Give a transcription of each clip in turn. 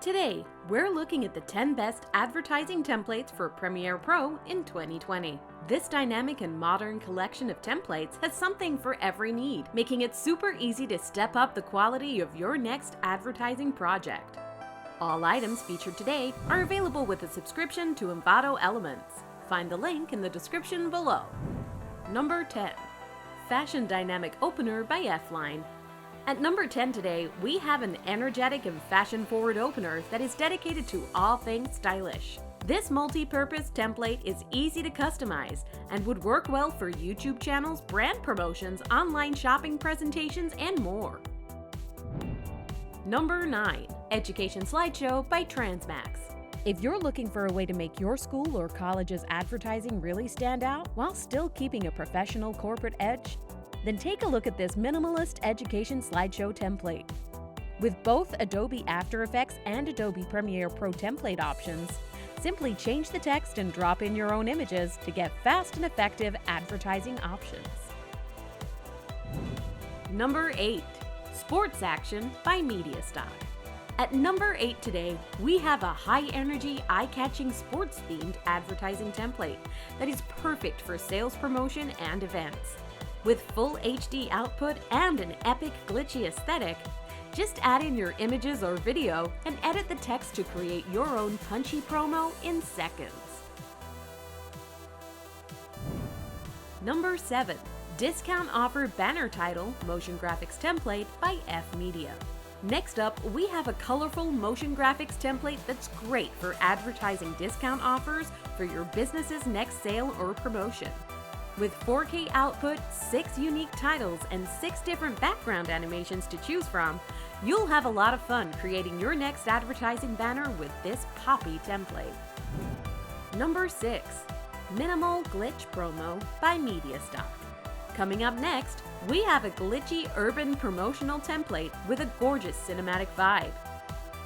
Today, we're looking at the 10 best advertising templates for Premiere Pro in 2020. This dynamic and modern collection of templates has something for every need, making it super easy to step up the quality of your next advertising project. All items featured today are available with a subscription to Envato Elements. Find the link in the description below. Number 10. Fashion Dynamic Opener by F-Line. At number 10 today, we have an energetic and fashion-forward opener that is dedicated to all things stylish. This multi-purpose template is easy to customize and would work well for YouTube channels, brand promotions, online shopping presentations, and more. Number 9. Education Slideshow by Transmax. If you're looking for a way to make your school or college's advertising really stand out while still keeping a professional corporate edge, then take a look at this minimalist education slideshow template. With both Adobe After Effects and Adobe Premiere Pro template options, simply change the text and drop in your own images to get fast and effective advertising options. Number 8. Sports Action by MediaStock. At number 8 today, we have a high-energy, eye-catching sports-themed advertising template that is perfect for sales promotion and events. With full HD output and an epic glitchy aesthetic, just add in your images or video and edit the text to create your own punchy promo in seconds. Number 7. Discount Offer Banner Title Motion Graphics Template by F-Media. Next up, we have a colorful motion graphics template that's great for advertising discount offers for your business's next sale or promotion. With 4K output, 6 unique titles, and 6 different background animations to choose from, you'll have a lot of fun creating your next advertising banner with this poppy template. Number 6. Minimal Glitch Promo by MediaStock. Coming up next, we have a glitchy urban promotional template with a gorgeous cinematic vibe.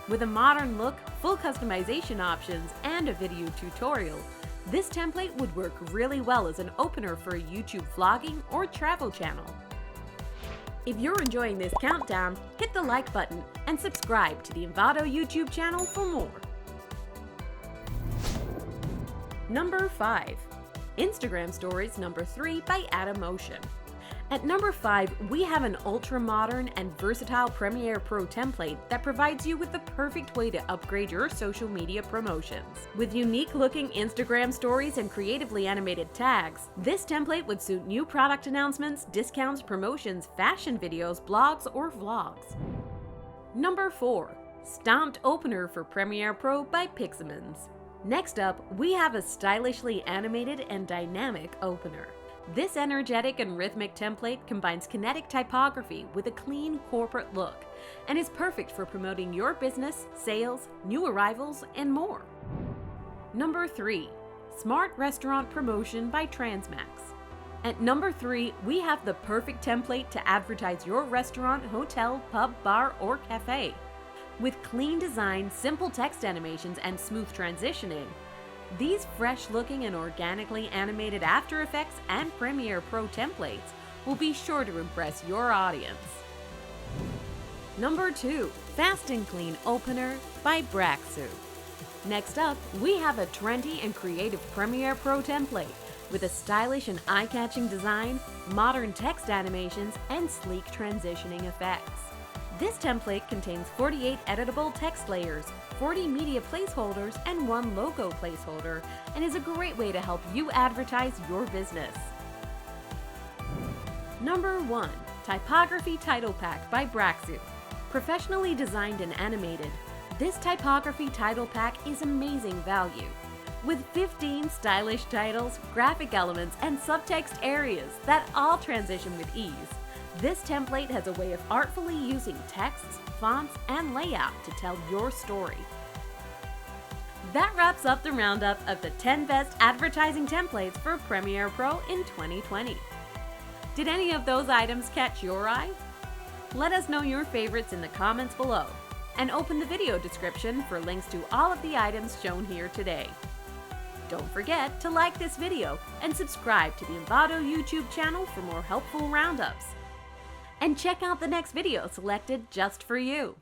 With a modern look, full customization options, and a video tutorial, this template would work really well as an opener for a YouTube vlogging or travel channel. If you're enjoying this countdown, hit the like button and subscribe to the Envato YouTube channel for more. Number 5. Instagram Stories Number 3 by Atomotion. At number 5, we have an ultra-modern and versatile Premiere Pro template that provides you with the perfect way to upgrade your social media promotions. With unique-looking Instagram stories and creatively animated tags, this template would suit new product announcements, discounts, promotions, fashion videos, blogs, or vlogs. Number 4. Stomped Opener for Premiere Pro by Pixelmans. Next up, we have a stylishly animated and dynamic opener. This energetic and rhythmic template combines kinetic typography with a clean corporate look and is perfect for promoting your business, sales, new arrivals, and more. Number 3. Smart Restaurant Promotion by Transmax. At number 3, we have the perfect template to advertise your restaurant, hotel, pub, bar, or cafe. With clean design, simple text animations, and smooth transitioning, these fresh-looking and organically animated After Effects and Premiere Pro templates will be sure to impress your audience. Number 2. Fast and Clean Opener by Braxu. Next up, we have a trendy and creative Premiere Pro template with a stylish and eye-catching design, modern text animations, and sleek transitioning effects. This template contains 48 editable text layers, 40 media placeholders, and 1 logo placeholder, and is a great way to help you advertise your business. Number 1. Typography Title Pack by Braxu. Professionally designed and animated, this typography title pack is amazing value. With 15 stylish titles, graphic elements, and subtext areas that all transition with ease, this template has a way of artfully using texts, fonts, and layout to tell your story. That wraps up the roundup of the 10 best advertising templates for Premiere Pro in 2020. Did any of those items catch your eye? Let us know your favorites in the comments below, and open the video description for links to all of the items shown here today. Don't forget to like this video and subscribe to the Envato YouTube channel for more helpful roundups. And check out the next video selected just for you.